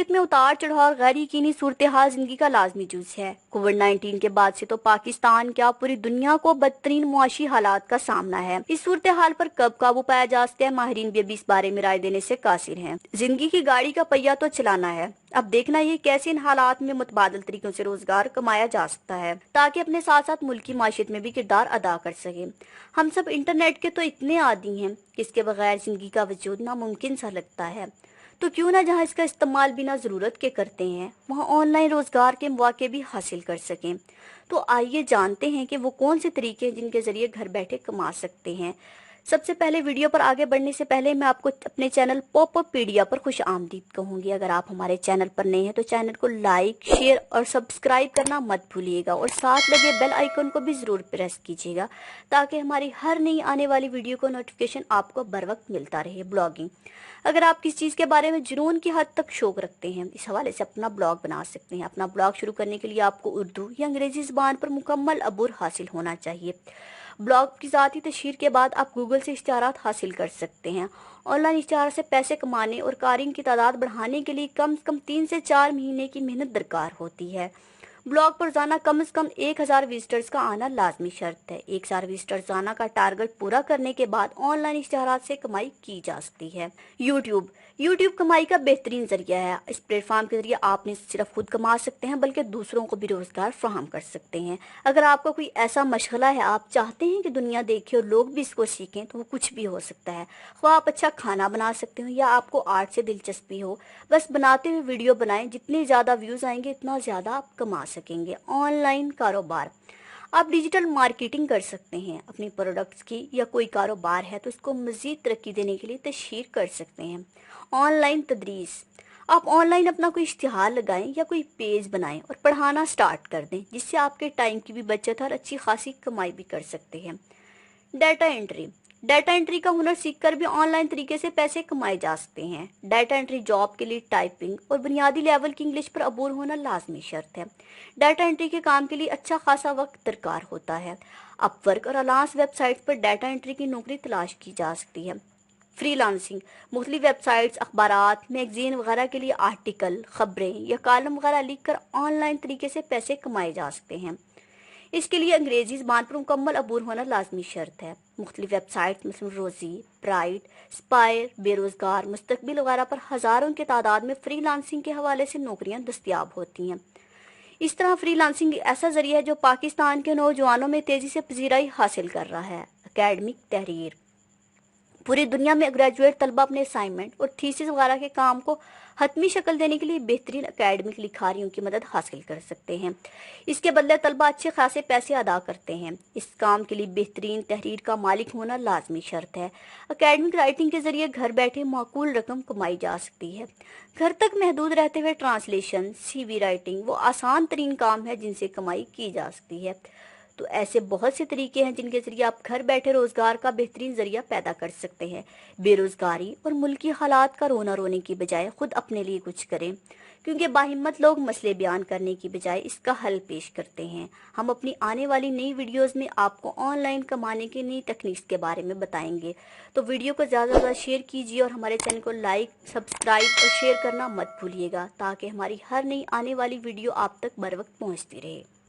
معیشت में उतार चढ़ाव और गैर यकीनी सूरत हाल जिंदगी का लाजमी जुज है। कोविड-19 के बाद से तो पाकिस्तान क्या पूरी दुनिया को बदतरीन मुआशी हालात का सामना है। इस सूरत हाल पर कब काबू पाया जा सकता है, माहिरीन भी अभी इस बारे में राय देने से कासिर हैं। जिंदगी की गाड़ी का पहिया तो चलाना है, अब देखना ये कैसे इन हालात में मुतबादल तरीकों से रोजगार कमाया जा सकता है ताकि अपने साथ साथ मुल्क की माशियत में भी किरदार अदा कर सके। हम सब इंटरनेट के तो इतने आदी हैं कि इसके बगैर जिंदगी का वजूद नामुमकिन सा लगता है। तो क्यों ना जहां इसका इस्तेमाल बिना ज़रूरत के करते हैं वहां ऑनलाइन रोज़गार के मौके भी हासिल कर सकें। तो आइए जानते हैं कि वो कौन से तरीके हैं जिनके ज़रिए घर बैठे कमा सकते हैं। सबसे पहले वीडियो पर आगे बढ़ने से पहले मैं आपको अपने चैनल पॉपअपीडिया पर खुश आमदीद कहूँगी। अगर आप हमारे चैनल पर नए हैं तो चैनल को लाइक, शेयर और सब्सक्राइब करना मत भूलिएगा और साथ लगे बेल आइकन को भी ज़रूर प्रेस कीजिएगा ताकि हमारी हर नई आने वाली वीडियो को नोटिफिकेशन आपको बर वक्त मिलता रहे। ब्लॉगिंग, अगर आप किस चीज़ के बारे में जुनून की हद तक शौक रखते हैं, इस हवाले से अपना ब्लॉग बना सकते हैं। अपना ब्लॉग शुरू करने के लिए आपको उर्दू या अंग्रेजी ज़बान पर मुकम्मल अबूर हासिल होना चाहिए। ब्लॉग की ज़ाती तशहीर के बाद आप गूगल से इश्तिहारात हासिल कर सकते हैं। ऑनलाइन इश्तिहार से पैसे कमाने और कारीन की तादाद बढ़ाने के लिए कम से कम 3 से 4 महीने की मेहनत दरकार होती है। ब्लॉग पर रोजाना कम से कम 1000 विजिटर्स का आना लाजमी शर्त है। 1000 विजिटर्स आना का टारगेट पूरा करने के बाद ऑनलाइन इश्तिहारात से कमाई की जा सकती है। यूट्यूब कमाई का बेहतरीन जरिया है। इस प्लेटफॉर्म के जरिए आप न सिर्फ खुद कमा सकते हैं बल्कि दूसरों को भी रोजगार फराहम कर सकते हैं। अगर आपका कोई ऐसा मशगला है, आप चाहते हैं कि दुनिया देखे और लोग भी इसको सीखें, तो वो कुछ भी हो सकता है। ख्वाह आप अच्छा खाना बना सकते हो या आपको आर्ट से दिलचस्पी हो, बस बनाते हुए वीडियो बनाएं। जितने ज़्यादा व्यूज़ आएंगे इतना ज़्यादा आप कमा सकेंगे। ऑनलाइन कारोबार, आप डिजिटल मार्केटिंग कर सकते हैं। अपनी प्रोडक्ट्स की या कोई कारोबार है तो इसको मज़ीद तरक्की देने के लिए तशहीर कर सकते हैं। ऑनलाइन तदरीस, आप ऑनलाइन अपना कोई इश्तिहार लगाएं या कोई पेज बनाएं और पढ़ाना स्टार्ट कर दें, जिससे आपके टाइम की भी बचत और अच्छी खासी कमाई भी कर सकते हैं। डाटा एंट्री का हुनर सीखकर भी ऑनलाइन तरीके से पैसे कमाए जा सकते हैं। डाटा एंट्री जॉब के लिए टाइपिंग और बुनियादी लेवल की इंग्लिश पर अबूर होना लाजमी शर्त है। डाटा एंट्री के काम के लिए अच्छा खासा वक्त दरकार होता है। अपवर्क और अलांस वेबसाइट्स पर डाटा एंट्री की नौकरी तलाश की जा सकती है। फ्रीलांसिंग, मुख्तलिफ वेबसाइट्स, अखबारात, मैगजीन वगैरह के लिए आर्टिकल, खबरें या कॉलम वगैरह लिखकर ऑनलाइन तरीके से पैसे कमाए जा सकते हैं। इसके लिए अंग्रेजी ज़बान पर मुकम्मल अबूर होना लाजमी शर्त है। मुख्तलिफ वेबसाइट्स मसलन रोज़ी, ब्राइट, स्पायर, बेरोज़गार, मुस्तकबिल वगैरह पर हज़ारों की तादाद में फ्रीलांसिंग के हवाले से नौकरियां दस्तियाब होती हैं। इस तरह फ्रीलांसिंग ऐसा जरिया है जो पाकिस्तान के नौजवानों में तेज़ी से पजीराई हासिल कर रहा है। एकेडमिक तहरीर, पूरी दुनिया में ग्रेजुएट तलबा अपने असाइनमेंट और थीसिस वगैरह के काम को हतमी शक्ल देने के लिए बेहतरीन एकेडमिक लिखारियों की मदद हासिल कर सकते हैं। इसके बदले तलबा अच्छे खासे पैसे अदा करते हैं। इस काम के लिए बेहतरीन तहरीर का मालिक होना लाजमी शर्त है। एकेडमिक राइटिंग के जरिए घर बैठे माकूल रकम कमाई जा सकती है। घर तक महदूद रहते हुए ट्रांसलेशन, CV राइटिंग वो आसान तरीन काम है जिनसे कमाई की जा सकती है। तो ऐसे बहुत से तरीके हैं जिनके जरिए आप घर बैठे रोजगार का बेहतरीन जरिया पैदा कर सकते हैं। बेरोजगारी और मुल्की हालात का रोना रोने की बजाय खुद अपने लिए कुछ करें, क्योंकि बाहिम्मत लोग मसले बयान करने की बजाय इसका हल पेश करते हैं। हम अपनी आने वाली नई वीडियोस में आपको ऑनलाइन कमाने की नई तकनीक के बारे में बताएंगे। तो वीडियो को ज़्यादा से ज़्यादा शेयर कीजिए और हमारे चैनल को लाइक, सब्सक्राइब और शेयर करना मत भूलिएगा ताकि हमारी हर नई आने वाली वीडियो आप तक बर वक्त पहुँचती रहे।